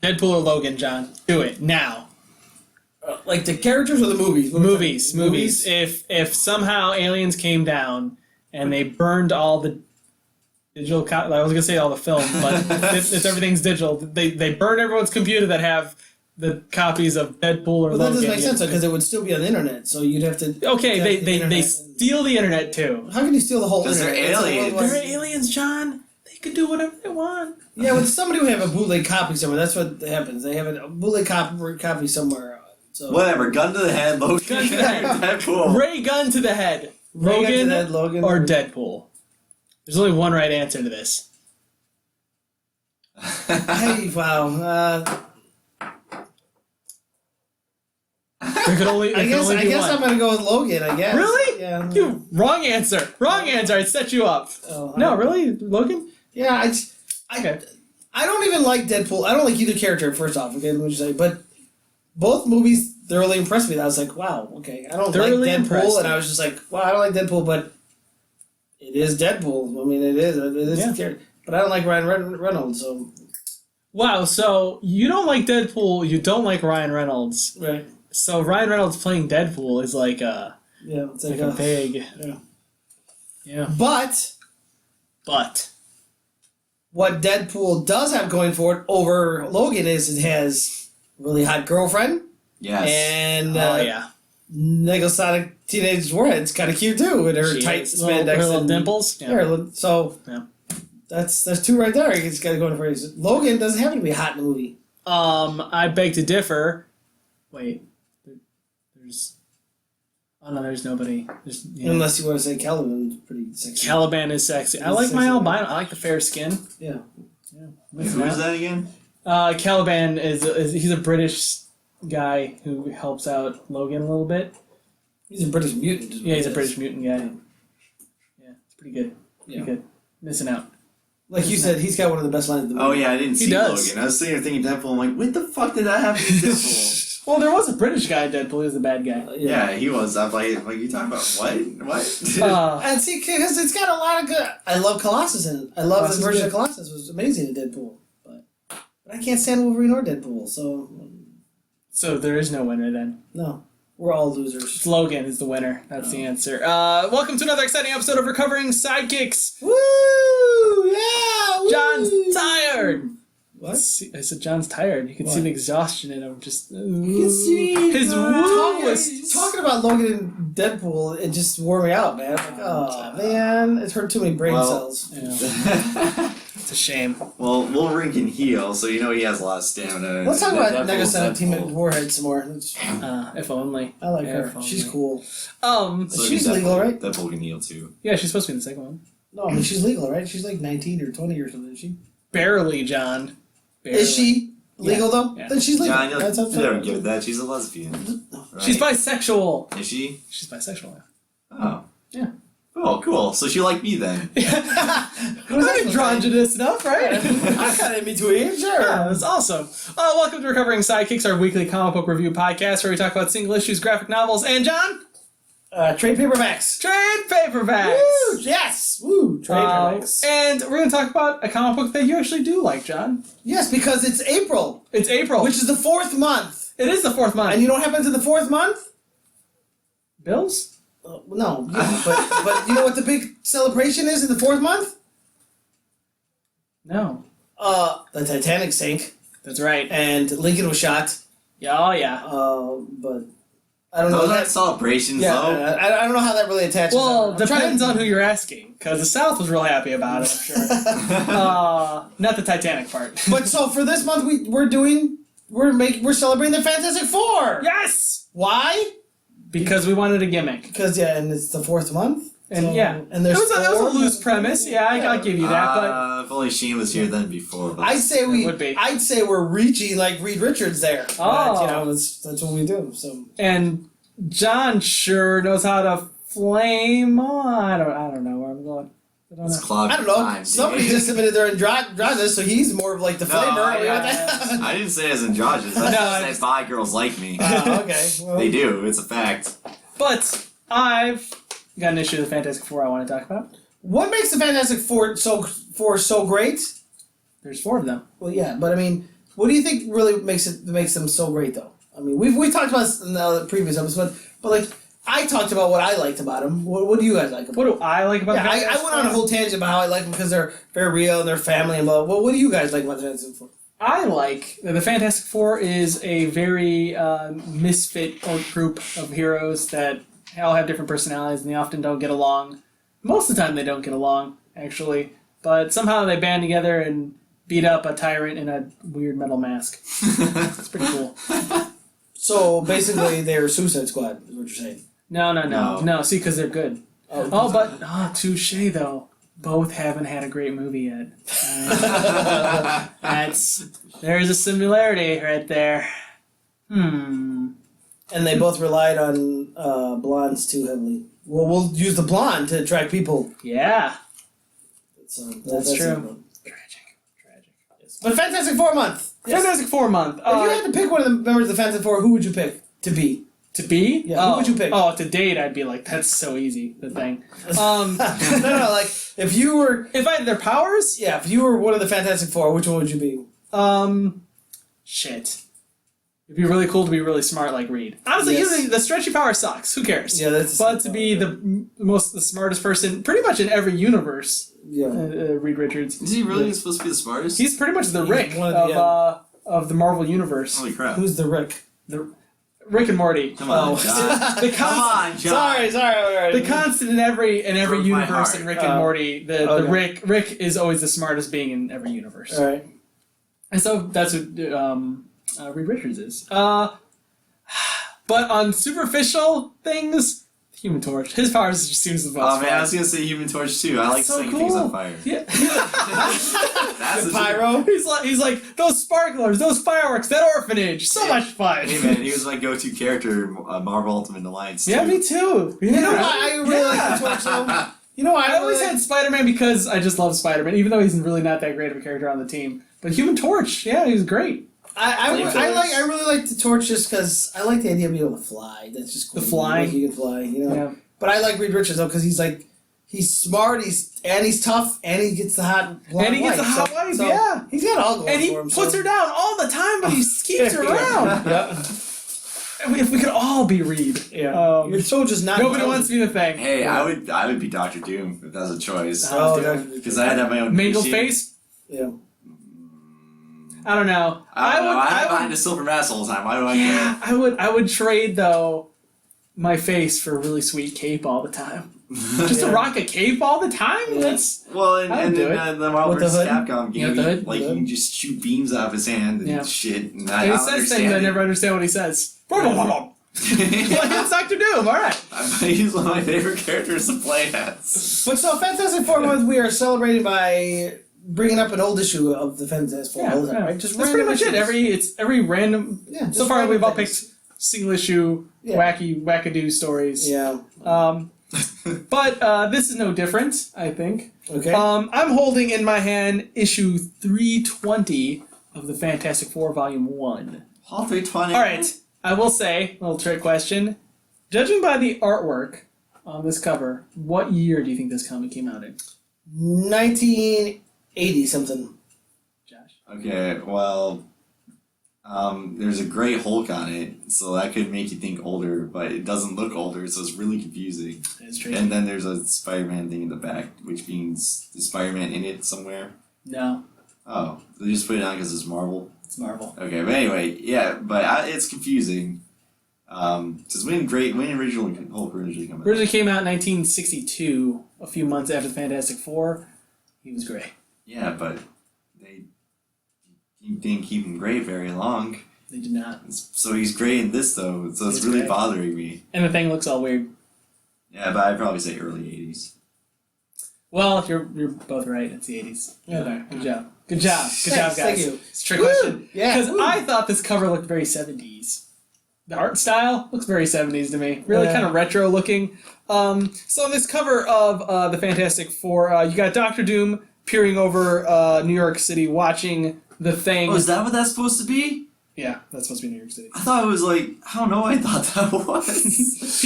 Deadpool or Logan, John? Do it now. Like the characters or the movies? Movies. If somehow aliens came down and they burned all the digital... I was going to say all the film, but if everything's digital, they burn everyone's computer that have the copies of Deadpool or Logan. That doesn't make sense, because it would still be on the internet, so you'd have to... Okay, they steal the internet, too. How can you steal the whole internet? Because they're aliens. They're aliens, John. They can do whatever they want. Yeah, but somebody would have a bootleg copy somewhere. That's what happens. They have a bootleg copy somewhere. So. Whatever. Gun to the head, Logan. Gun to the head. Deadpool. Ray gun to the head. Logan or Deadpool. There's only one right answer to this. Hey, wow. There could only I guess one. I'm going to go with Logan, I guess. Really? Yeah. Wrong answer. Wrong answer. I set you up. Oh, no, really? Logan? Yeah, Okay. I don't even like Deadpool. I don't like either character, first off, okay, let me just say. But both movies thoroughly impressed me. I was like, wow, okay. I don't like Deadpool, and I was just like, wow, I don't like Deadpool, but it is Deadpool. I mean, it is a character. But I don't like Ryan Reynolds, so... Wow, so you don't like Deadpool, you don't like Ryan Reynolds. Right. So Ryan Reynolds playing Deadpool is like a... Yeah, it's like a big... Yeah. But... What Deadpool does have going for it over Logan is it has a really hot girlfriend. Yes. And Negosonic Teenage Warhead's kind of cute too, with her tight spandex, her little dimples. Yeah. So that's two right there. He's got to go for it. Logan doesn't have to be hot in the movie. I beg to differ. Wait, there's. Oh no, there's nobody. Unless you want to say Caliban's pretty sexy. Caliban is sexy. I like my albino. I like the fair skin. Yeah. Wait, who is that again? Caliban he's a British guy who helps out Logan a little bit. He's a British mutant. Yeah, he's a British mutant guy. Yeah, it's pretty good. Pretty good. Missing out. Like you said, he's got one of the best lines of the movie. Oh yeah, I didn't see Logan. I was sitting here thinking Deadpool. I'm like, what the fuck did that have to do with Deadpool? Well, there was a British guy in Deadpool. He was the bad guy. Yeah, he was. I'm like, you talking about what? And see, because it's got a lot of good... I love Colossus in it. I love the version of Colossus. It was amazing in Deadpool. But I can't stand Wolverine or Deadpool, so... So there is no winner then? No. We're all losers. Logan is the winner. That's the answer. Welcome to another exciting episode of Recovering Sidekicks. Woo! Yeah! Woo! John's tired. What? I said John's tired. You can see the exhaustion in him. Just you can see his woo was talking about Logan and Deadpool. It just wore me out, man. Like, oh man, it's hurt too many brain cells. Yeah. It's a shame. Well, Wolverine can heal, so you know he has a lot of stamina. Let's talk about Negosonic Team Warhead some more. If only. I like her. She's cool. So she's legal, right? Deadpool can heal too. Yeah, she's supposed to be in the second one. No, I mean she's legal, right? She's like 19 or 20 or something. Is she? Barely, John. Barely. Is she legal though? Yeah. Then she's legal. John, you never give that. She's a lesbian. Right? She's bisexual. Is she? She's bisexual. Oh. Yeah. Oh, cool. So she liked me then. I'm androgynous enough, right? I'm kind of in between, sure. Yeah, that's awesome. Welcome to Recovering Sidekicks, our weekly comic book review podcast where we talk about single issues, graphic novels, and John? Trade paperbacks. Trade paperbacks. Woo! Yes. Woo! Trade paperbacks. And we're going to talk about a comic book that you actually do like, John. Yes, because it's April. It's April. Which is the 4th month. It is the 4th month. And you know what happens in the 4th month? Bills? No. Yeah, but you know what the big celebration is in the 4th month? No. The Titanic sank. That's right. And Lincoln was shot. Yeah, oh yeah. But I don't know. Those aren't celebrations, though. I don't know how that really attaches. Well, depends on who you're asking, because the South was real happy about it, I'm sure. Not the Titanic part. But so for this month, we're celebrating the Fantastic Four. Yes. Why? Because we wanted a gimmick. Because and it's the 4th month. And and there's it was a loose premise. Yeah, I'll give you that. But if only Shane was here then before. But I'd say we're reaching like Reed Richards there. Oh, but, that's what we do. So and John sure knows how to flame. I don't know where I'm going. I don't know. Somebody just submitted their androgynous, so he's more of like the flamer. I didn't say as androgynous. I said bi girls like me. Okay. Well, they do. It's a fact. But I've got an issue of the Fantastic Four I want to talk about. What makes the Fantastic Four so great? There's 4 of them. Well, yeah, but I mean, what do you think really makes them so great, though? I mean, we talked about this in the previous episode, but like I talked about what I liked about them. What do you guys like about them? What do I like about Yeah, the Fantastic I went on a Four? whole tangent about how I like them because they're very real and they're family and blah. Well, what do you guys like about the Fantastic Four? I like that the Fantastic Four is a very misfit group of heroes that all have different personalities and they often don't get along. Most of the time they don't get along, actually. But somehow they band together and beat up a tyrant in a weird metal mask. It's pretty cool. So basically, they're Suicide Squad, is what you're saying. No. See, because they're good. Touche, though. Both haven't had a great movie yet. There's a similarity right there. And they both relied on blondes too heavily. Well, we'll use the blonde to attract people. Yeah. That's true. Tragic. Yes. But Fantastic Four month. Yes. Fantastic Four month. If you had to pick one of the members of the Fantastic Four, who would you pick to be? To be? Yeah, who would you pick? Oh, to date, I'd be like, that's so easy, the thing. No, like, if you were... If I had their powers? Yeah, if you were one of the Fantastic Four, which one would you be? Shit. It'd be really cool to be really smart like Reed. Honestly, Yes. the stretchy power sucks. Who cares? Yeah, that's... But to be the smartest person, pretty much in every universe, Yeah. Reed Richards. Is he really supposed to be the smartest? He's pretty much the He's Rick one of of the Marvel Universe. Holy crap. Who's the Rick? Rick and Morty. Come on, John. Come on, John. Sorry. The constant in every Broke my universe heart. in Rick and Morty, the okay. Rick is always the smartest being in every universe. All right. And so that's what Reed Richards is. But on superficial things, Human Torch. His powers just seems the most Oh man, I was gonna say Human Torch too. I like so setting cool. things on fire. Yeah. That's The a pyro. He's like those sparklers, those fireworks, that orphanage, so much fun. Hey man, he was my go-to character, Marvel Ultimate Alliance. Yeah, too. me too. You know why I really like the Torch, though? You know why I always had Spider-Man because I just love Spider-Man, even though he's really not that great of a character on the team. But Human Torch, yeah, he was great. I really like the Torch just because I like the idea of being able to fly. That's just cool. The flying. Like you can fly, you know. Yeah. But I like Reed Richards though because he's smart, he's tough, and he gets the hot blonde And he gets wife. a hot wife, so yeah. He's got all going And he for him. puts her down all the time, but he keeps her around. Yeah. I mean, if we could all be Reed. Yeah. You're so just not. Nobody wants to be the thing. Hey, I would be Doctor Doom if that's a choice. Oh, Because I'd have my own Mangled machine. face? Yeah. I don't know. I don't know. I'm behind a silver mask all the time. Why do I Yeah, I would trade though my face for a really sweet cape all the time. Just to rock a cape all the time? Yeah. That's care? Well, and I would do then the Marvel With the vs. hood? Capcom Yeah, game, the hood. like you can just shoot beams out of his hand and Yeah. shit. And and I he don't says things understand I it. never understand what he says. Like, it's Dr. Doom, alright. He's one of my favorite characters to play as. But so Fantastic Four month we are celebrating by bringing up an old issue of the Fantastic Four all the time, right? Just That's pretty much it. issues. Every random. Yeah, So just far, random we've all things. picked single issue, wackadoo stories. Yeah. But this is no different, I think. Okay. I'm holding in my hand issue 320 of the Fantastic Four Volume 1. All 320. All right, I will say, little trick question. Judging by the artwork on this cover, what year do you think this comic came out in? 1980 something. Josh? Okay, well, there's a gray Hulk on it, so that could make you think older, but it doesn't look older, so it's really confusing. That's true. And then there's a Spider-Man thing in the back, which means is Spider-Man in it somewhere? No, Oh, they just put it on because it's Marvel? it's Marvel. Okay, but anyway, yeah, but it's confusing. Because when originally Hulk originally came out? Originally came out in 1962, a few months after the Fantastic Four. He was great. Yeah, but they didn't keep him gray very long. They did not. So he's gray in this though, so it's He's really gray. bothering me. And the thing looks all weird. Yeah, but I'd probably say early 80s. Well, you're both right. It's the 80s. Yeah. Okay, good job. Good job. Good job, guys. Thank you. It's a trick Woo! question. Yeah, Because woo. I thought this cover looked very 70s. The art style looks very 70s to me. Really Yeah. kind of retro looking. So on this cover of the Fantastic Four, you got Doctor Doom peering over New York City watching the Thing. Oh, is that what that's supposed to be? Yeah, that's supposed to be New York City. I thought it was like, I don't know, I thought that was.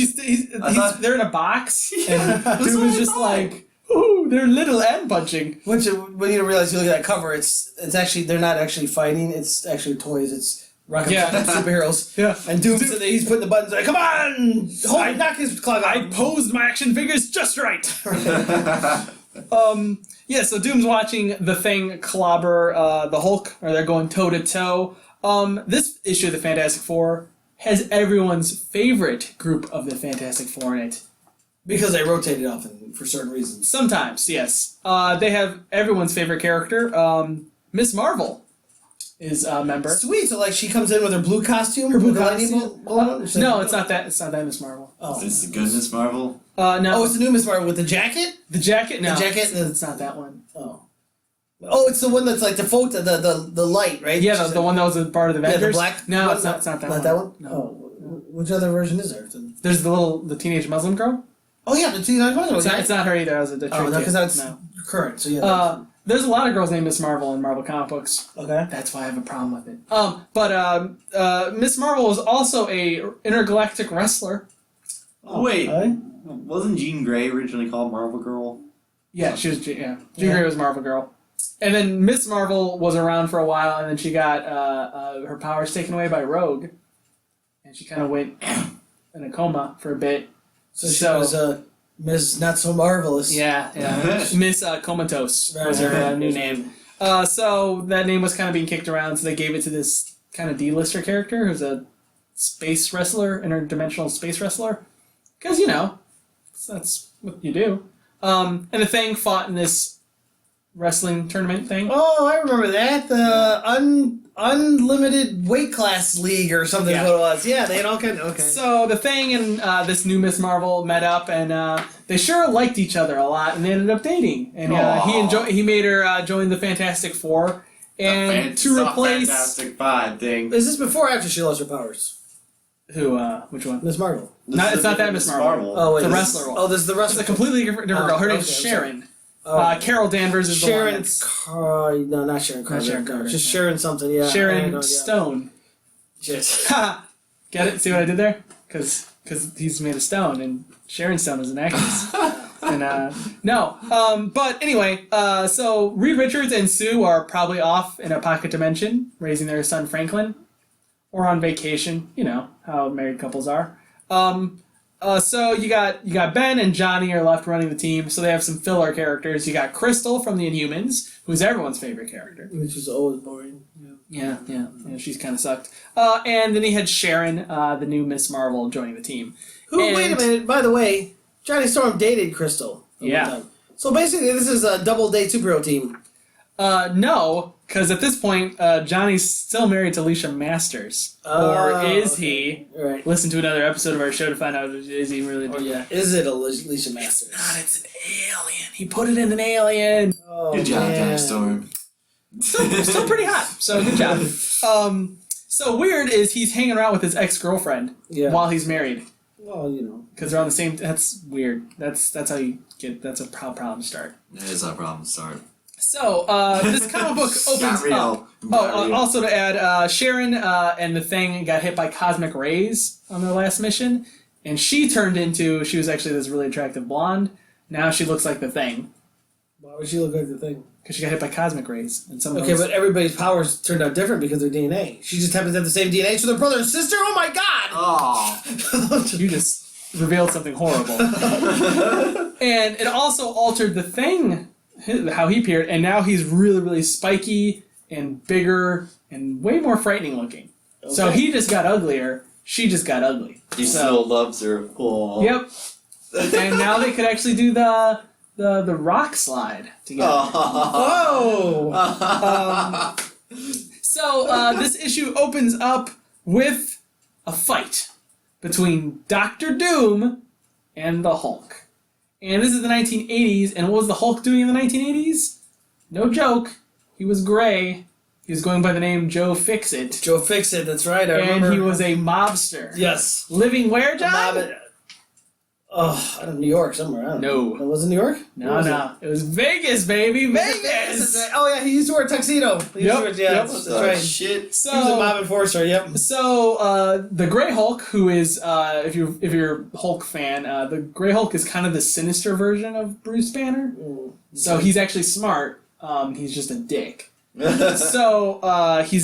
They're in a box, Yeah, and Doom is just like, ooh, they're little and punching. Which, when you realize you look at that cover, it's actually, they're not actually fighting, it's actually toys, it's rocket superheroes. Yeah. And Doom's sitting there, he's putting the buttons like, come on! Knock his clog I out. posed my action figures just right. Yeah, so Doom's watching the Thing clobber the Hulk, or they're going toe to toe. This issue of the Fantastic Four has everyone's favorite group of the Fantastic Four in it. Because they rotate it often for certain reasons. Sometimes, yes. They have everyone's favorite character. Miss Marvel is a member. Sweet, so like she comes in with her blue costume? Her blue with the lightning costume? bolt on it? No, it's not that. It's not that Miss Marvel. Oh. Is the good Miss Marvel? No. Oh, it's the new Miss Marvel with the jacket? The jacket? No. The jacket? It's not that one. Oh. Oh, it's the one that's like the light, right? Yeah, the one that was a part of the Avengers. Yeah, the black No, one? it's not that one. Not that one? No. Oh. Which other version is there? There's the teenage Muslim girl. Oh, yeah, the Teenage Muslim. It's not her either. That was a trick. Oh, no, because that's no. current, so yeah. There's a lot of girls named Miss Marvel in Marvel comic books. Okay. That's why I have a problem with it. But Miss Marvel is also a intergalactic wrestler. Oh, wait. Okay. Wasn't Jean Grey originally called Marvel Girl? Yeah, she was. Jean Grey was Marvel Girl, and then Miss Marvel was around for a while, and then she got her powers taken away by Rogue, and she kind of went in a coma for a bit. So she was Miss Not So Marvelous. Yeah. Miss Comatose was her Right. new name. So that name was kind of being kicked around, so they gave it to this kind of D-lister character who's a space wrestler, interdimensional space wrestler. Because, that's what you do. And the Thing fought in this wrestling tournament thing. Oh, I remember that. The Unlimited Weight Class League or something is what it was. Yeah, they had all kinds of... Okay. So the Thing and this new Miss Marvel met up, and they sure liked each other a lot, and they ended up dating. And he made her join the Fantastic Four, and to replace Fantastic Five thing. Is this before or after she lost her powers? who? Which one? Miss Marvel. It's not that Miss Marvel. Oh, wait. The wrestler one. Oh, this is the It's wrestler. a completely different girl. Her name's okay, Sharon. Oh. Carol Danvers is the one Sharon that's... No, not Sharon Carter. Sharon Carter, Just no. Sharon something, yeah. Sharon Stone. Yes. Ha! Get it? See what I did there? Because he's made of stone, and Sharon Stone is an actress. But anyway, so Reed Richards and Sue are probably off in a pocket dimension, raising their son Franklin, or on vacation. You know how married couples are. So you got Ben and Johnny are left running the team. So they have some filler characters. You got Crystal from the Inhumans, who's everyone's favorite character. Which is always boring. Yeah, she's kind of sucked. And then he had Sharon, the new Miss Marvel, joining the team. Wait a minute, by the way, Johnny Storm dated Crystal. Yeah. One time. So basically, this is a double date superhero team. No, because at this point, Johnny's still married to Alicia Masters. Or is he? Right. Listen to another episode of our show to find out, is he really doing Yeah. Is it Alicia Masters? It's an alien. He put it in an alien. Oh, Good job, man. Johnny Storm. Still pretty hot, so good job. So weird is he's hanging around with his ex-girlfriend while he's married. Well, you know. Because they're on the same... That's weird. That's how you get... That's how problems start. That is our problem to start. So, this comic book opens Not real. up. Not real. Also to add, Sharon and the Thing got hit by cosmic rays on their last mission, and she was actually this really attractive blonde. Now she looks like the Thing. Why would she look like the Thing? Because she got hit by cosmic rays. And some of Okay, those- but everybody's powers turned out different because of their DNA. She just happens to have the same DNA as their brother and sister? Oh my god! Oh. You just revealed something horrible. And it also altered the Thing, how he appeared, and now he's really, really spiky and bigger and way more frightening looking. Okay. So he just got uglier. She just got ugly. He still loves her. Oh. Yep. And now they could actually do the rock slide together. Oh! So this issue opens up with a fight between Doctor Doom and the Hulk. And this is the 1980s, and what was the Hulk doing in the 1980s? No joke. He was gray. He was going by the name Joe Fixit. Joe Fixit, that's right, I remember. And he was a mobster. Yes. Living where, John? Oh, out of New York somewhere. I don't know. No. It was in New York? No. It was Vegas, baby. Vegas! Oh, yeah, he used to wear a tuxedo. Yep. That's right. Shit. So, He was a mob enforcer, yep. So the Grey Hulk, who is if you're a Hulk fan, the Grey Hulk is kind of the sinister version of Bruce Banner. So he's actually smart. He's just a dick. So he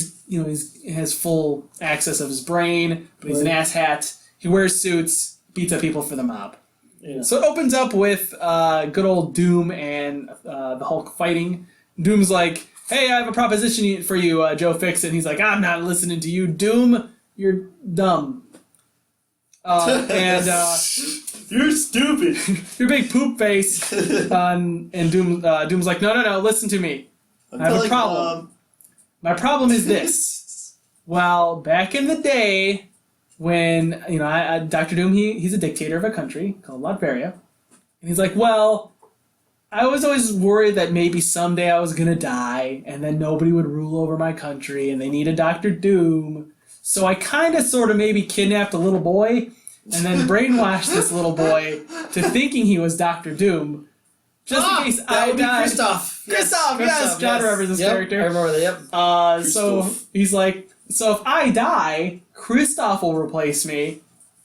has full access of his brain, but he's an asshat. He wears suits, beats up people for the mob. Yeah. So it opens up with good old Doom and the Hulk fighting. Doom's like, "Hey, I have a proposition for you, Joe Fixit." He's like, "I'm not listening to you, Doom. You're dumb. You're stupid. You're a big poop face." And Doom's like, "No, listen to me. I have a problem. My problem is this. Well, back in the day, when Dr. Doom, he's a dictator of a country called Latveria, and he's like, well, I was always worried that maybe someday I was gonna die, and then nobody would rule over my country, and they need a Dr. Doom. So I kind of, sort of, maybe kidnapped a little boy, and then brainwashed this little boy to thinking he was Dr. Doom, just in case I die." Christoph. Yes, John remembers this character. I remember that, yep. So he's like, so if I die, Christoph will replace me,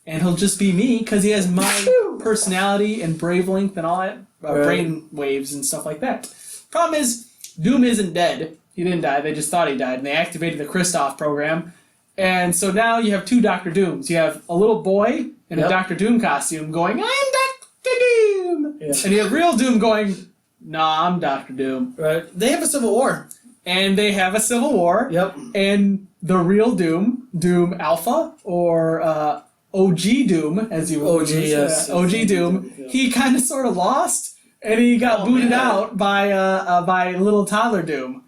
and he'll just be me because he has my personality and brave length and all that, brain waves and stuff like that. Problem is, Doom isn't dead. He didn't die. They just thought he died, and they activated the Christoph program. And so now you have two Dr. Dooms. You have a little boy in a Dr. Doom costume going, "I'm Dr. Doom!" Yeah. And you have real Doom going, "Nah, I'm Dr. Doom." Right. They have a civil war. And they have a civil war. Yep. And the real Doom, Doom Alpha, or OG Doom, as you would OG Doom, he kind of sort of lost, and he got booted out by little toddler Doom,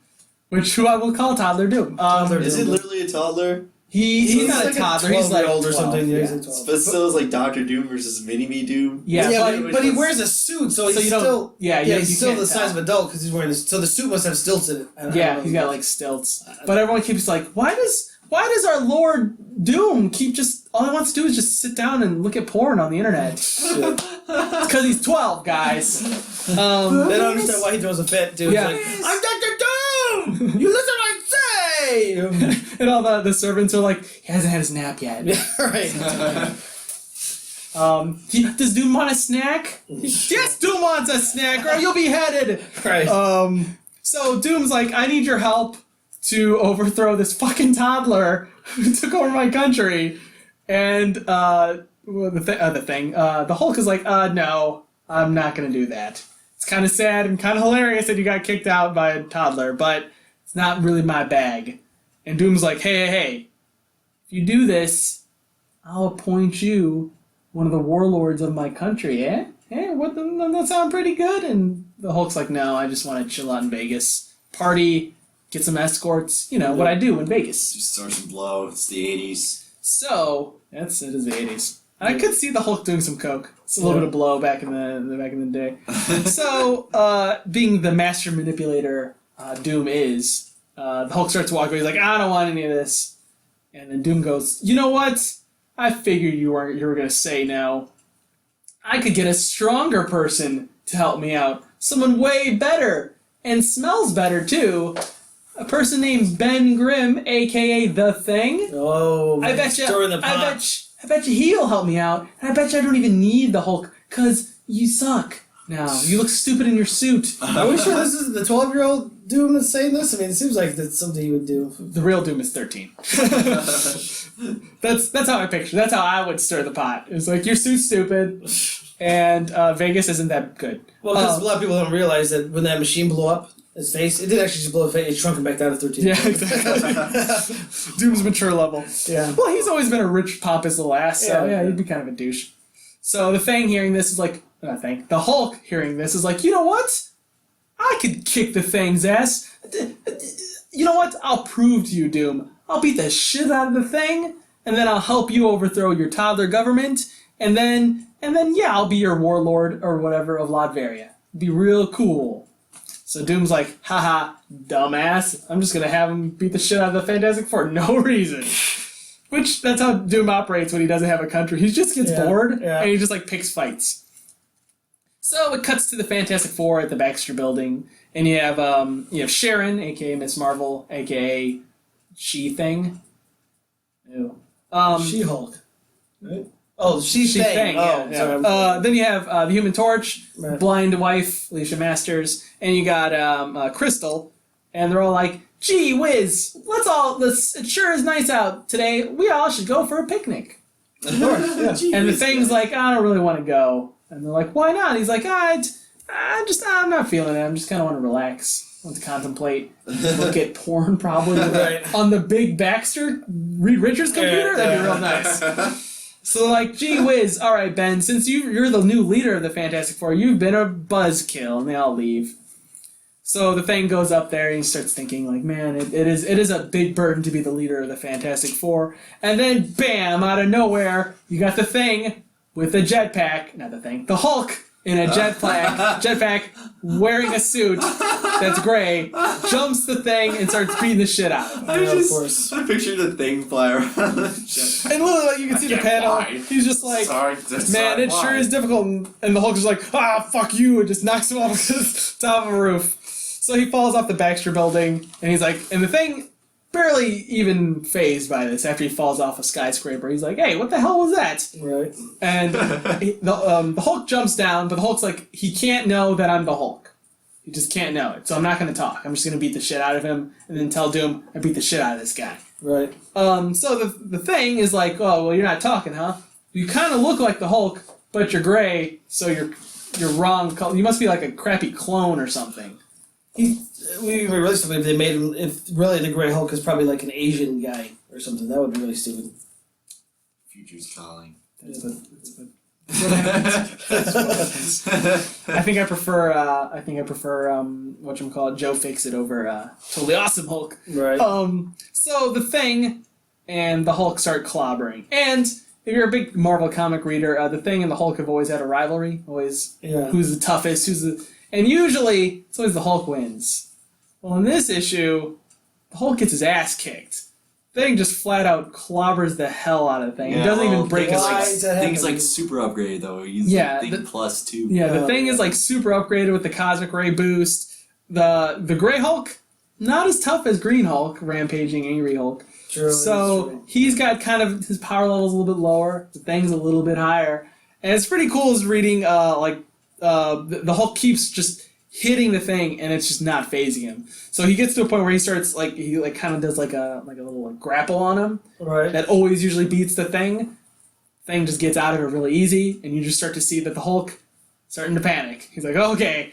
who I will call Toddler Doom. Is it literally a toddler? He's not a toddler. He's like old or something. Yeah. But still, it's like Dr. Doom versus Mini-Me Doom. Yeah, but he wears a suit, so he's still he's still the size of an adult because he's wearing this. So the suit must have stilts in it. Yeah, he's got like stilts. But everyone keeps like, why does our Lord Doom keep just all he wants to do is just sit down and look at porn on the internet? It's because he's 12, guys. They don't understand why he throws a fit, dude. Yeah. Like, I'm Dr. Doom! You listen what I say! And all the servants are like, he hasn't had his nap yet. Right. Does Doom want a snack? Yes, Doom wants a snack, or you'll be headed. Right. So Doom's like, I need your help to overthrow this fucking toddler who took over my country. And the Hulk is like, no, I'm not gonna do that. It's kind of sad and kind of hilarious that you got kicked out by a toddler, but it's not really my bag. And Doom's like, hey, if you do this, I'll appoint you one of the warlords of my country, eh? Doesn't that sound pretty good? And the Hulk's like, no, I just want to chill out in Vegas, party, get some escorts, what I do in Vegas. Just start some blow. It's the 80s. So, it is the 80s. I could see the Hulk doing some coke. It's a little bit of blow back in the day. So, being the master manipulator Doom is, the Hulk starts walking away. He's like, I don't want any of this. And then Doom goes, you know what? I figured you were going to say no. I could get a stronger person to help me out. Someone way better. And smells better, too. A person named Ben Grimm, a.k.a. The Thing. Oh, I bet you he'll help me out. And I bet you I don't even need the Hulk, because you suck. Now, you look stupid in your suit. Are we sure this is the 12-year-old Doom that's saying this? I mean, it seems like that's something he would do. The real Doom is 13. That's how I picture. That's how I would stir the pot. It's like, your suit's stupid, and Vegas isn't that good. Well, because a lot of people don't realize that when that machine blew up his face, it did actually just blow his face. It shrunk him back down to 13. Yeah, exactly. Doom's mature level. Yeah. Well, he's always been a rich, pompous little ass, so yeah, he'd be kind of a douche. So the Thing hearing this is like, the Hulk hearing this is like, you know what? I could kick the Thing's ass. You know what? I'll prove to you, Doom. I'll beat the shit out of the Thing, and then I'll help you overthrow your toddler government, and then I'll be your warlord or whatever of Latveria. Be real cool. So Doom's like, haha, dumbass. I'm just gonna have him beat the shit out of the Fantastic Four. No reason. Which, that's how Doom operates when he doesn't have a country. He just gets bored, yeah. and he just, like, picks fights. So it cuts to the Fantastic Four at the Baxter Building, and you have Sharon, a.k.a. Miss Marvel, a.k.a. She-Thing. Ew. She-Hulk. Right? Oh, She-Thing. Oh, yeah. Sorry. Then you have the Human Torch, Right. Blind Wife, Alicia Masters, and you got Crystal, and they're all like, gee whiz, it sure is nice out today. We all should go for a picnic. Of course, yeah. And the Thing's like, I don't really want to go. And they're like, why not? He's like, I'm not feeling it. I'm just kind of want to relax. I want to contemplate, look at porn probably Right. on the big Baxter Reed Richards computer. That'd be real nice. So like, gee whiz, all right, Ben, since you're the new leader of the Fantastic Four, you've been a buzzkill, and they all leave. So the Thing goes up there and he starts thinking like, man, it is a big burden to be the leader of the Fantastic Four. And then bam, out of nowhere, you got the Thing with a jetpack, not the Thing, the Hulk in a jetpack, wearing a suit that's gray, jumps the Thing and starts beating the shit out of him. Of course. I pictured the Thing fly around the jet. And literally, like, you can see the panel. Fly. He's just like, Sorry, man, it sure is difficult. And the Hulk is like, fuck you, and just knocks him off the top of a roof. So he falls off the Baxter Building, and he's like, and the Thing, barely even phased by this after he falls off a skyscraper. He's like, hey, what the hell was that? Right. And the Hulk jumps down, but the Hulk's like, he can't know that I'm the Hulk. He just can't know it. So I'm not going to talk. I'm just going to beat the shit out of him, and then tell Doom, I beat the shit out of this guy. Right. So the Thing is like, oh, well, you're not talking, huh? You kind of look like the Hulk, but you're gray, so you're wrong. You must be like a crappy clone or something. Realistically, if they made him, if really the Grey Hulk is probably like an Asian guy or something, that would be really stupid. Future's calling. I think I prefer whatchamacallit, Joe Fix-It over Totally Awesome Hulk. Right. So the Thing and the Hulk start clobbering. And if you're a big Marvel comic reader, the Thing and the Hulk have always had a rivalry. Always who's the toughest, and usually it's always the Hulk wins. Well, in this issue, the Hulk gets his ass kicked. Thing just flat out clobbers the hell out of the Thing. It doesn't even break his legs. Thing's like super upgraded though. He's Thing plus 2. Yeah, the Thing is like super upgraded with the Cosmic Ray boost. The Grey Hulk, not as tough as Green Hulk, rampaging Angry Hulk. True. He's got kind of his power level's a little bit lower. The Thing's a little bit higher, and it's pretty cool. Is reading the Hulk keeps just hitting the Thing, and it's just not phasing him. So he gets to a point where he starts he kind of does like a little grapple on him. Right. That always usually beats the Thing. Thing just gets out of it really easy, and you just start to see that the Hulk starting to panic. He's like, okay,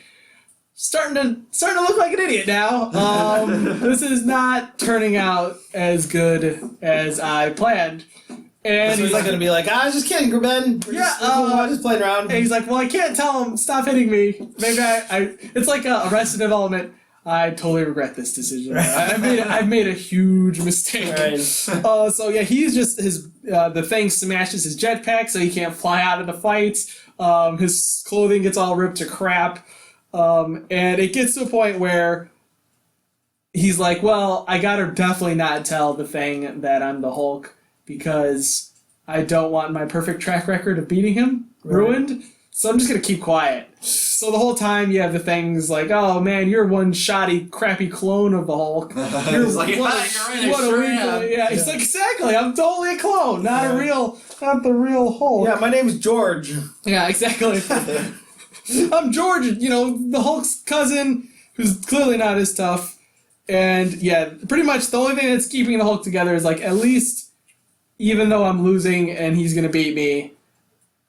starting to look like an idiot now. This is not turning out as good as I planned. And so he's like going to be like, I was just kidding, Ben. I'm just playing around. And he's like, well, I can't tell him, stop hitting me. Maybe it's like Arrested Development. I totally regret this decision. I've made a huge mistake. Right. So yeah, he's just the Thing smashes his jetpack so he can't fly out of the fight. His clothing gets all ripped to crap. And it gets to a point where he's like, well, I gotta definitely not tell the Thing that I'm the Hulk, because I don't want my perfect track record of beating him ruined. So I'm just going to keep quiet. So the whole time you have the Things like, oh man, you're one shoddy, crappy clone of the Hulk. You're like, you're right. Yeah, he's like, exactly, I'm totally a clone, not the real Hulk. Yeah, my name's George. Yeah, exactly. I'm George, the Hulk's cousin, who's clearly not as tough. And yeah, pretty much the only thing that's keeping the Hulk together is like, at least, even though I'm losing and he's going to beat me,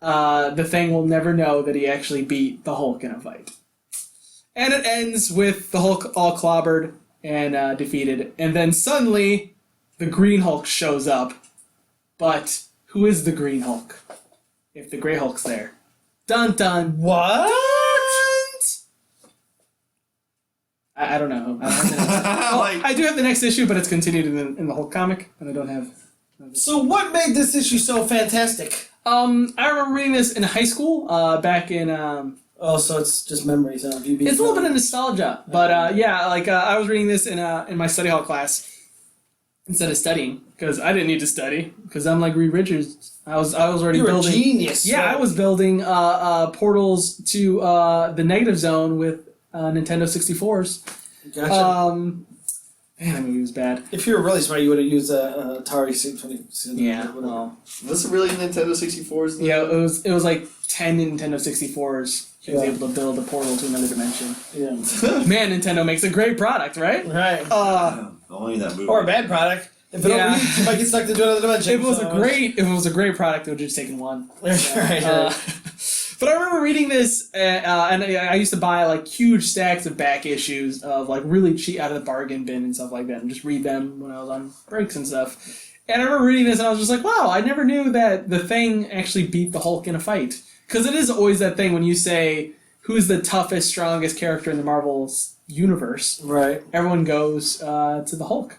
the Thing will never know that he actually beat the Hulk in a fight. And it ends with the Hulk all clobbered and defeated. And then suddenly, the Green Hulk shows up. But who is the Green Hulk? If the Grey Hulk's there. Dun dun. What? I don't know. I do have the next issue, but it's continued in the Hulk comic, and I don't have... So what made this issue so fantastic? I remember reading this in high school, back in... Oh, so it's just memories, huh? It's a little bit of nostalgia, but I was reading this in my study hall class, instead of studying, because I didn't need to study, because I'm like Reed Richards. I was already You're building. a genius. Yeah, right? I was building portals to the negative zone with Nintendo 64s. Gotcha. Man, that movie was bad. If you were really smart, you would have used a Atari 620. Yeah, well, Was it really Nintendo 64s? yeah, it was like 10 Nintendo 64s. He was Yeah. able to build a portal to another dimension. Yeah. Man, Nintendo makes a great product, right? Right. Only that movie. Or a bad product. If it Yeah. don't read, you might get stuck into another dimension. If it was a great product, it would have just taken one. right. But I remember reading this, and I used to buy like huge stacks of back issues of like really cheap out of the bargain bin and stuff like that, and just read them when I was on breaks and stuff. And I remember reading this, and I was just like, wow, I never knew that the Thing actually beat the Hulk in a fight. Because it is always that thing when you say, who's the toughest, strongest character in the Marvel's universe? Right. Everyone goes to the Hulk.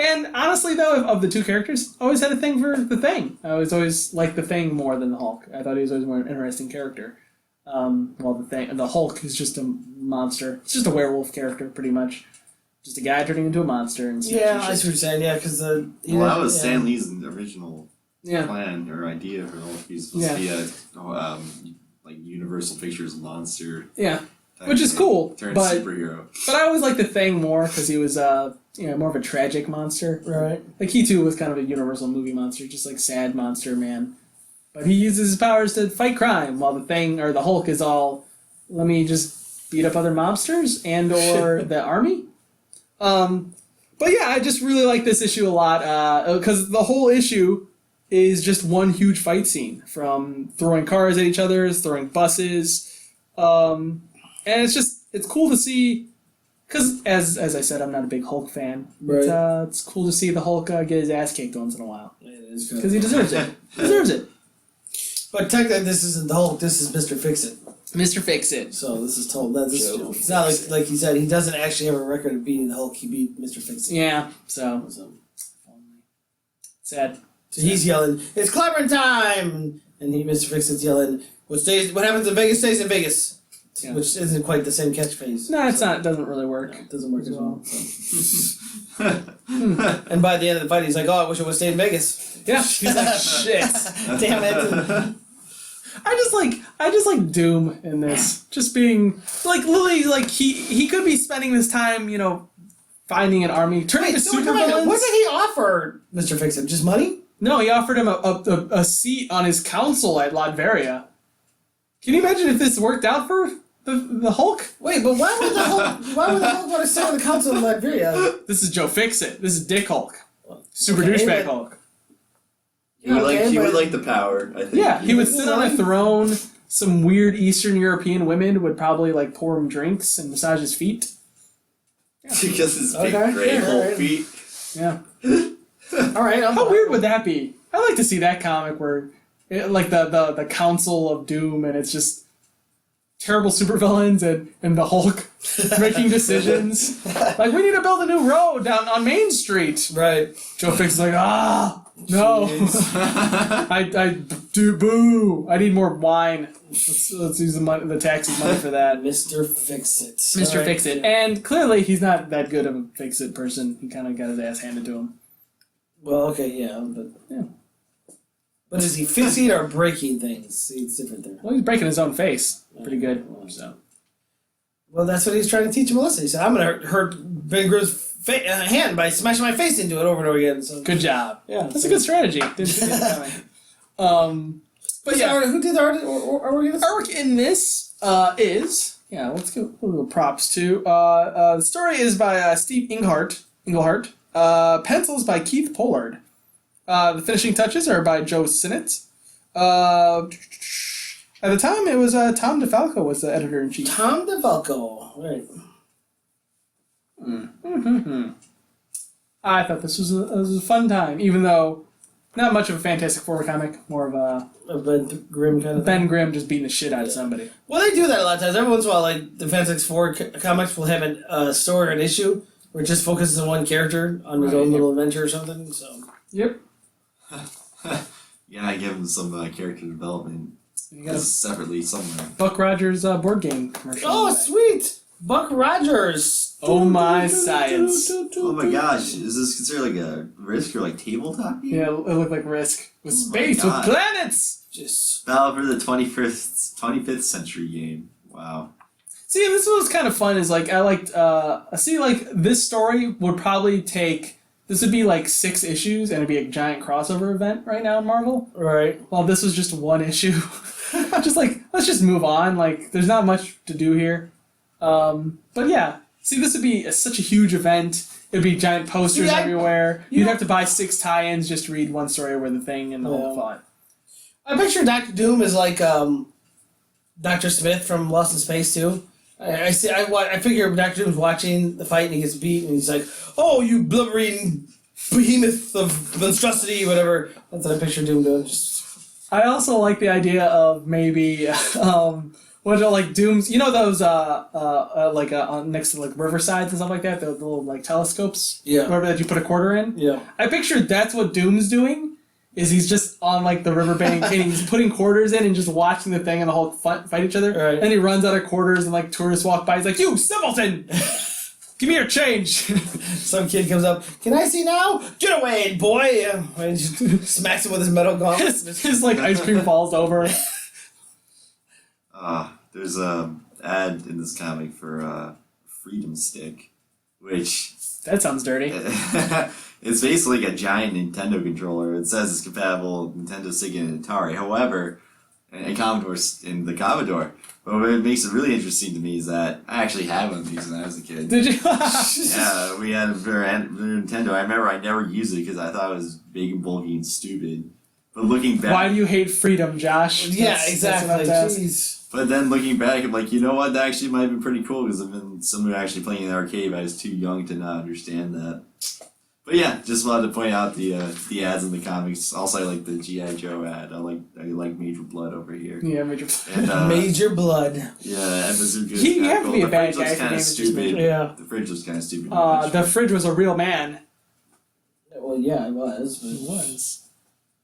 And honestly, though, of the two characters, I always had a thing for the Thing. I always liked the Thing more than the Hulk. I thought he was always more an interesting character. While the Hulk is just a monster. It's just a werewolf character, pretty much. Just a guy turning into a monster. And Yeah, I see what you're saying. Yeah, because the. Well, that was Stan Lee's original Yeah. plan or idea for Hulk. He was supposed to be a like Universal Pictures monster. Yeah. Which is cool. Turned But superhero. I always liked the Thing more because he was more of a tragic monster. Right. Like he too was kind of a Universal movie monster, just like sad monster man. But he uses his powers to fight crime, while the Thing or the Hulk is all, let me just beat up other mobsters and or the army. But yeah, I just really like this issue a lot because the whole issue is just one huge fight scene, from throwing cars at each other, throwing buses, and it's cool to see. Because, as I said, I'm not a big Hulk fan. Right. It's cool to see the Hulk get his ass kicked once in a while. It is Because he deserves it. He deserves it. But technically, this isn't the Hulk. This is Mr. Fix-It. Mr. Fix-It. So this is told that this. Joe It's not like he said. He doesn't actually have a record of beating the Hulk. He beat Mr. Fix-It. Yeah, so. Sad. So he's yelling, "It's Clobbered time!" And Mr. Fix-It's yelling, "What happens in Vegas stays in Vegas." Yeah. Which isn't quite the same catchphrase. No, it's not. It doesn't really work. It doesn't work as well. So. And by the end of the fight, he's like, "Oh, I wish I would stayed in Vegas." Yeah, he's like, shit. Damn it. I just like Doom in this. Just being like literally like he could be spending this time, finding an army, turning to super villains. What did he offer Mr. Fix-It? Just money? No, he offered him a seat on his council at Latveria. Can you imagine if this worked out for the Hulk? Wait, but why would the Hulk want to sit on the council in Latveria? This is Joe Fix-It. This is Dick Hulk. Super Okay, douchebag but- Hulk. He would Okay, he would but- like the power, I think. Yeah, he would sit on a throne. Some weird Eastern European women would probably like pour him drinks and massage his feet. Because his big Okay, gray yeah, Hulk alright. feet. Yeah. All right. How weird would that be? I'd like to see that comic where, like the Council of Doom, and it's just terrible supervillains and the Hulk making decisions. Like, we need to build a new road down on Main Street. Right. Joe Fix is like, no. I do boo. I need more wine. Let's use the taxes money for that. Mr. Fix-It. Mr. All right. Fix-It. And clearly he's not that good of a Fix-It person. He kind of got his ass handed to him. Well, okay, yeah, but Yeah. But is he fixing or breaking things? See, it's different there. Well, he's breaking his own face. Pretty good. So. Well, that's what he's trying to teach Melissa. He said, "I'm going to hurt Ben Grimm's hand by smashing my face into it over and over again." So. Good job. Yeah, That's a good strategy. Didn't see that coming. But yeah, Who did the art? Or artwork in this is let's give a little props to. The story is by Steve Englehart. Pencils by Keith Pollard. The finishing touches are by Joe Sinnott. At the time, it was Tom DeFalco was the editor in chief. Tom DeFalco. Right. I thought this was a fun time, even though not much of a Fantastic Four comic, more of a A Ben Grimm kind of Ben Grimm just beating the shit out of somebody. Well, they do that a lot of times. Every once in a while, like, the Fantastic Four comics will have a story or an issue where it just focuses on one character on his own little adventure or something, so... Yep. Yeah, I give him some character development You got a separately somewhere. Buck Rogers board game commercial. Oh, sweet! Buck Rogers. Oh my science. Oh my gosh, is this considered like a Risk or like tabletop game? Yeah, it looked like Risk. With Oh my space, with God. planets! Just Battle for the 25th century game. Wow. See, this was kind of fun, is like, I liked, I see, like, this story would probably take, this would be like 6 issues, and it'd be a giant crossover event right now in Marvel. right. Well, this was just 1 issue. Just like, let's just move on, like, there's not much to do here. But yeah, see, this would be such a huge event. It'd be giant posters everywhere. You'd have to buy 6 tie-ins just to read one story over the thing and the whole thought. I picture Doctor Doom as like Dr. Smith from Lost in Space too. I figure Doctor Doom's watching the fight and he gets beat and he's like, "Oh, you blubbering behemoth of monstrosity," whatever. That's what I picture Doom doing. Just I also like the idea of maybe, what are like Doom's, you know those, next to like riversides and stuff like that, the little like telescopes? Yeah. Whatever that you put a quarter in? yeah. I picture that's what Doom's doing, is he's just on like the riverbank and he's putting quarters in and just watching the thing and the whole fight each other. Right. And he runs out of quarters and like tourists walk by, he's like, "You simpleton! Give me your change!" Some kid comes up, "Can I see now? Get away, boy!" And he just smacks him with his metal gauntlet. his like ice cream falls over. There's a ad in this comic for Freedom Stick, which That sounds dirty. it's basically like a giant Nintendo controller. It says it's compatible with Nintendo Stick and Atari. However, and Commodore's in the Commodore. But what makes it really interesting to me is that I actually had one of these when I was a kid. Did you? Yeah, we had a Nintendo. I remember I never used it because I thought it was big and bulky and stupid. But looking back, Why do you hate freedom, Josh? Yeah, That's exactly. what I was asking. Jeez. but then looking back, I'm like, you know what? That actually might have been pretty cool because I've been someone actually playing in the arcade. But I was too young to not understand that. But yeah, just wanted to point out the ads in the comics. Also, I like the G.I. Joe ad. I like Major Blood over here. Yeah, Major. And, Major Blood. Yeah, and Bazooka's You kinda have to cool. be a The bad fridge guy looks if your kinda name is just stupid. Major. Yeah. The fridge was kind of stupid. The fridge was a real man. Well, yeah, it was. But It was.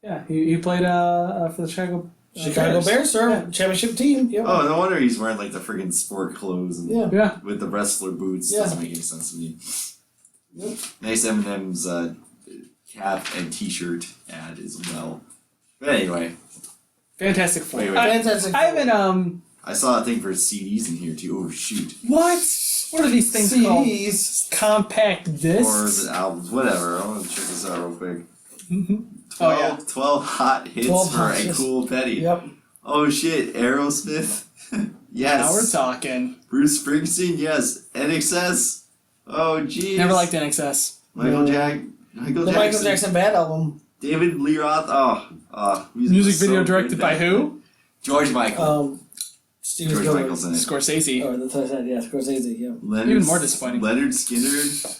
Yeah, he played for the Chicago Bears, sir. Yeah. Championship team. Yep. Oh, no wonder he's wearing like the friggin' sport clothes and Yeah. Yeah. with the wrestler boots. Yeah. Doesn't make any sense to me. Yep. Nice M&M's cap and T-shirt ad as well. But anyway, Fantastic Four. Wait. Fantastic. I haven't I saw a thing for CDs in here too. Oh shoot! What? What are these things called? CDs. Compact Or discs. the albums, whatever. I want to check this out real quick. Oh, yeah. 12 hot hits 12 for hot a hits. cool Petty. Yep. Oh shit! Aerosmith. Yes. Now we're talking. Bruce Springsteen. Yes. NXS. Oh jeez. Never liked NXS. Michael No. Jackson. The Michael Jackson Band album. David Lee Roth. Music was video so directed good by back who? then. George Michael. Steven George Spielberg. Michael's in it. Scorsese. Oh, that's what I said. Yeah, Scorsese. Yeah. Leonard, Even more disappointing. Leonard Skinner. Leonard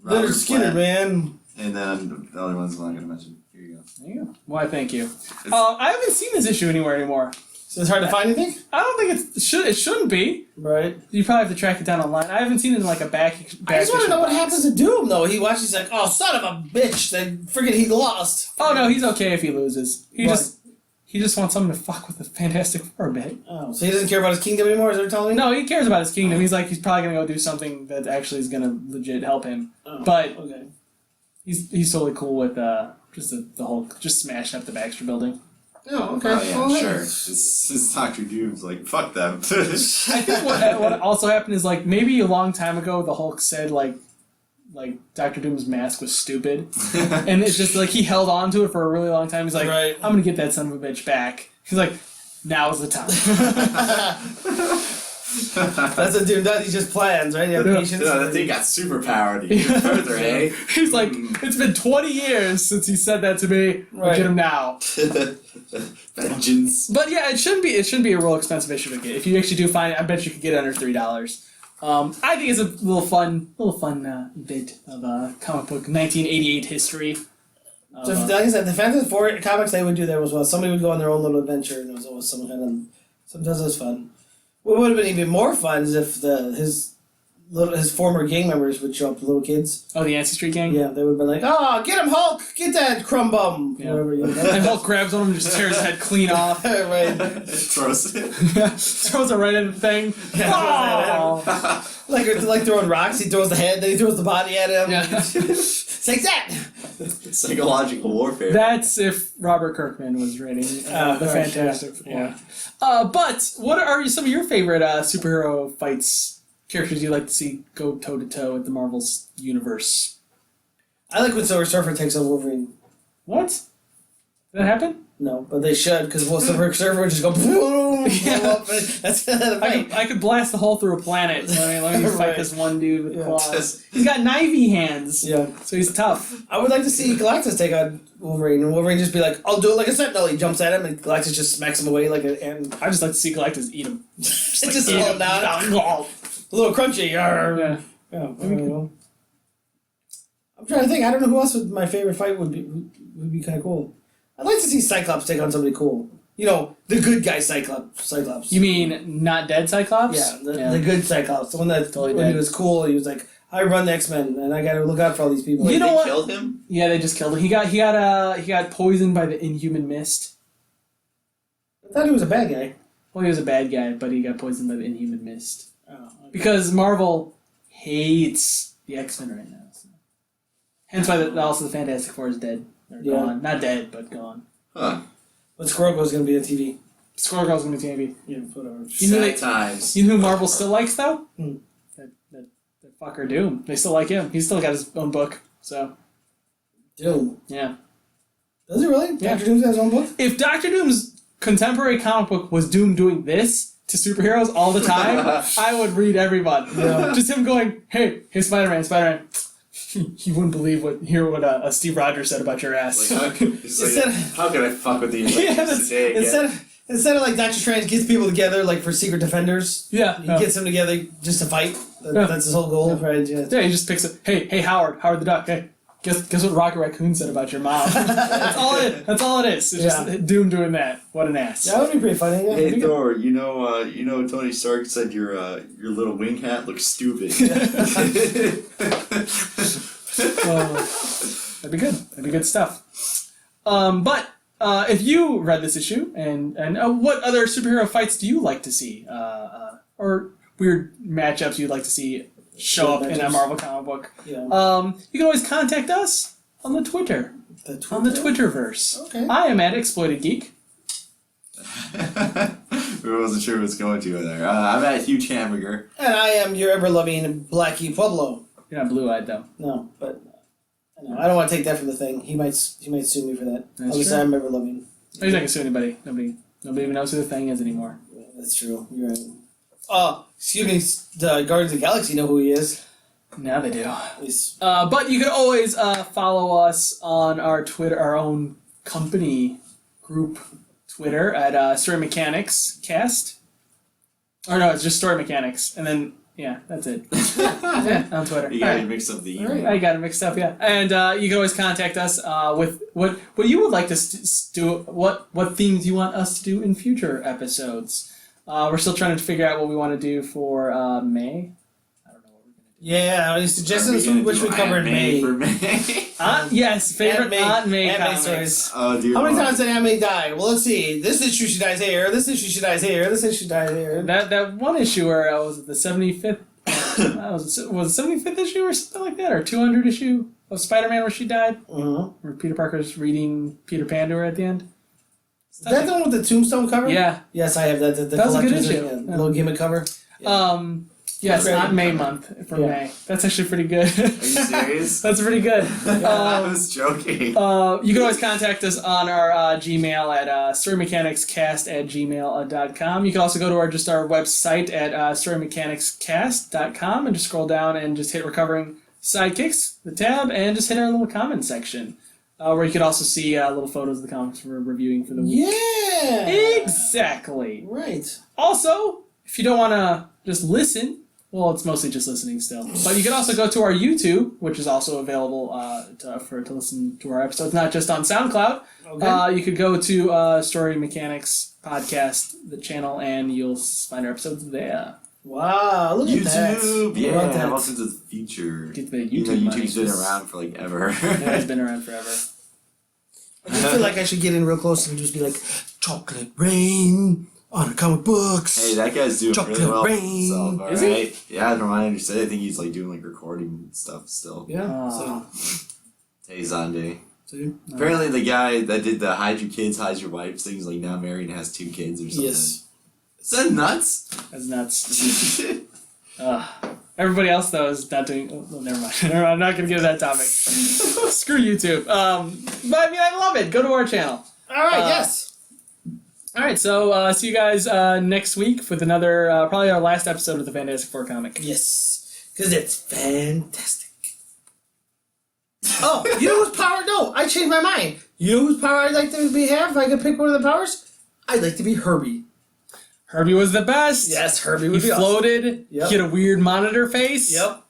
Robert Skinner, Plant, man. And then the other ones I'm not going to mention. Here you go. There you go. Why, thank you. I haven't seen this issue anywhere anymore. So it's hard to find anything? I don't think it shouldn't be. Right. You probably have to track it down online. I haven't seen it in like a back I just want to issue know what box. happens to Doom, though. He watches, he's like, "Oh, son of a bitch. They friggin' he lost." Oh no, he's okay if he loses. He Right. just wants someone to fuck with the Fantastic Four a bit. Oh, so he doesn't care about his kingdom anymore, is that what you're telling me? No, he cares about his kingdom. He's probably gonna go do something that actually is gonna legit help him. Oh, But okay. he's totally cool with just the whole just smashing up the Baxter building. Oh, okay. Oh yeah, Well, sure. This Dr. Doom's like, fuck them. I think what also happened is like maybe a long time ago the Hulk said like Dr. Doom's mask was stupid, and it's just like he held on to it for a really long time. He's like, Right. I'm gonna get that son of a bitch back. He's like, now's the time. That's what Doom does. He just plans, right? You have Yeah. patience. That thing got superpowered even further, eh? He's like, it's been 20 years since he said that to me. I'll Right. get him now. Vengeance. But yeah, it shouldn't be a real expensive issue to get. If you actually do find it, I bet you could get it under $3. I think it's a little fun bit of comic book 1988 history. So, like I said, the Fantastic Four comics they would do there was well. Somebody would go on their own little adventure, and it was always some kind of. Sometimes it was fun. What would have been even more fun is if his former gang members would show up, little kids. Oh, the Yancey Street Gang? Yeah, they would be like, "Oh, get him, Hulk! Get that crumb bum!" Yeah. Whatever. And Hulk grabs one of them and just tears his head clean off. Right. Throws it. Throws it right in the thing. Yeah, Oh! like throwing rocks, he throws the head, then he throws the body at him. Yeah. Take that! Psychological warfare. That's if Robert Kirkman was writing the right, Fantastic Four. yeah. But what are some of your favorite superhero fights, characters you like to see go toe-to-toe with the Marvel's universe? I like when Silver Surfer takes on Wolverine. What? Did that happen? No, but they should, because Silver Surfer would just go boom! Yeah. Blow up, and that's the fight. I could blast a hole through a planet. So let me fight Right. this one dude with Yeah. claws. He's got knifey hands, Yeah. so he's tough. I would like to see Galactus take on Wolverine, and Wolverine just be like, "I'll do it like a sentinel." He jumps at him, and Galactus just smacks him away like and I just like to see Galactus eat him. just slow him down. A little crunchy. Yeah. Yeah, I'm trying to think. I don't know who else my favorite fight would be kind of cool. I'd like to see Cyclops take on somebody cool. You know, the good guy Cyclops. You mean not dead Cyclops? Yeah, the good Cyclops. The one that Totally when dead. he was cool, he was like, "I run the X-Men, and I got to look out for all these people." You know they what? killed him? Yeah, they just killed him. He got poisoned by the Inhuman Mist. I thought he was a bad guy. Well, he was a bad guy, but he got poisoned by the Inhuman Mist. Oh, okay. Because Marvel hates the X-Men right now. So. Hence why also the Fantastic Four is dead. They're Yeah. gone. Not dead, but gone. Huh. But Squirrel Girl's gonna be on TV. Squirrel Girl's gonna be TV. Yeah, whatever. You know Sad times. You know who Marvel still likes, though? Hmm. That fucker Doom. They still like him. He's still got his own book. So, Doom. yeah. Does he really? Yeah. Dr. Doom's got his own book? If Doctor Doom's contemporary comic book was Doom doing this to superheroes all the time, I would read every one. Yeah. Just him going, hey, Spider-Man. You wouldn't hear what Steve Rogers said about your ass. Like, how could I fuck with these Yeah, today again? Instead of like Doctor Strange gets people together like for Secret Defenders, Yeah. he gets them together just to fight. That's his whole goal, right? Yeah. Yeah, he just picks it. Hey, Howard the Duck. Hey, guess what Rocket Raccoon said about your mom. That's all it is. It's just Doom doing that. What an ass. That would be pretty funny. Yeah. Hey Thor, you know Tony Stark said your little wing hat looks stupid. That'd be good. That'd be good stuff. But if you read this issue and what other superhero fights do you like to see, or weird matchups you'd like to see show up in a Marvel comic book? Yeah. You can always contact us on the Twitter. On the Twitterverse. Okay. I am at Exploited Geek. We wasn't sure what's going to there. I'm at Huge Hamburger. And I am your ever-loving Blackie Pueblo. You're not blue-eyed though. No, but I don't want to take that from the thing. He might sue me for that. That's At least true. I'm ever-loving. He's not gonna sue anybody. Nobody even knows who the thing is anymore. Yeah, that's true. You're right. Oh, excuse me. The Guardians of the Galaxy know who he is. Now they do. He's But you can always follow us on our Twitter, our own company group Twitter at Story Mechanics Cast. Or no, it's just Story Mechanics, and then yeah, that's it. Yeah, on Twitter. You got Alright. to mix up the All right, email. I got it mixed up, yeah. And you can always contact us with what you would like to do, what themes you want us to do in future episodes. We're still trying to figure out what we want to do for May. I don't know what we're going to do. yeah. He's suggesting which we cover in May. For May. Yes, favorite Aunt May Aunt May comics. stories. Oh dear. How many Lord. times did Aunt May die? Well, let's see. This issue she dies here. This issue she dies here. This issue dies here. That one issue where I was at the 75th. Was it 75th issue or something like that, or 200 issue of Spider-Man where she died, where Peter Parker's reading Peter Pan to her at the end. Is that the one with the tombstone cover? Yeah. Yes, I have that. The That was a good collector's issue. edition, little gimmick cover. Yes, Great. not May month for Yeah. May. That's actually pretty good. Are you serious? That's pretty good. I was joking. You can always contact us on our Gmail at storymechanicscast@gmail.com. You can also go to our website at storymechanicscast.com and just scroll down and just hit Recovering Sidekicks, the tab, and just hit our little comment section. Where you can also see little photos of the comics we're reviewing for the week. Yeah. Exactly. Right. Also, if you don't want to just listen, well, it's mostly just listening still. But you can also go to our YouTube, which is also available to listen to our episodes, not just on SoundCloud. Okay. You could go to Story Mechanics Podcast, the channel, and you'll find our episodes there. Wow, look at that. YouTube, Look at that. welcome to the future. Get the You know, YouTube money. YouTube's been around for like ever. Yeah, it's been around forever. I just feel like I should get in real close and just be like, chocolate rain on the comic books. Hey, that guy's doing Chocolate really well for rain. himself, Is he? alright? Yeah, from what I understand, I think he's like doing like recording stuff still. Yeah. Aw. Hey, Zonde. So, Apparently the guy that did the hide your kids, hide your wives thing is like now married and has 2 kids or something. yes. Is that nuts? That's nuts. Everybody else though is not doing. Oh, well, never mind. I'm not gonna get to that topic. Screw YouTube. But I mean, I love it. Go to our channel. All right. Yes. All right. So see you guys next week with another probably our last episode of the Fantastic Four comic. Yes. Because it's fantastic. Oh, you know whose power? No, I changed my mind. You know whose power I'd like to have if I could pick one of the powers? I'd like to be Herbie. Herbie was the best. Yes, Herbie He would be awesome. floated. Yep. He had a weird monitor face. Yep.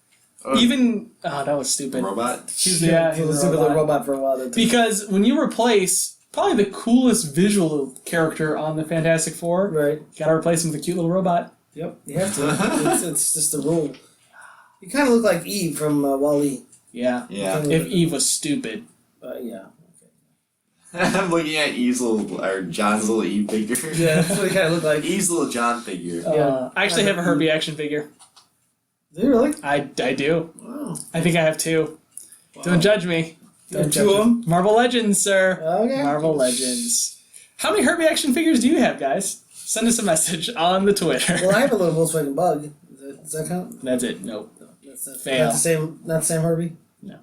Even that was stupid. Robot? He was, yeah, he He was was a a little robot. robot for a while. There, too. Because when you replace probably the coolest visual character on the Fantastic Four, Right. you gotta replace him with a cute little robot. Yep. You have to. it's just the rule. You kind of look like Eve from Wall-E. Yeah. Yeah. If Eve was stupid. Yeah. I'm looking at Eve's little, or John's little Eve figure. Yeah, that's what he kind of looked like. Eve's little John figure. I actually have a Herbie action figure. Do you really? I do. Wow. I think I have 2. Don't judge me. You have Don't 2 judge of them? me. Marvel Legends, sir. Okay. Marvel Legends. How many Herbie action figures do you have, guys? Send us a message on the Twitter. Well, I have a little Volkswagen Bug. Does that count? That's it. Nope. No, that's not, Fail. Not the same Herbie? No.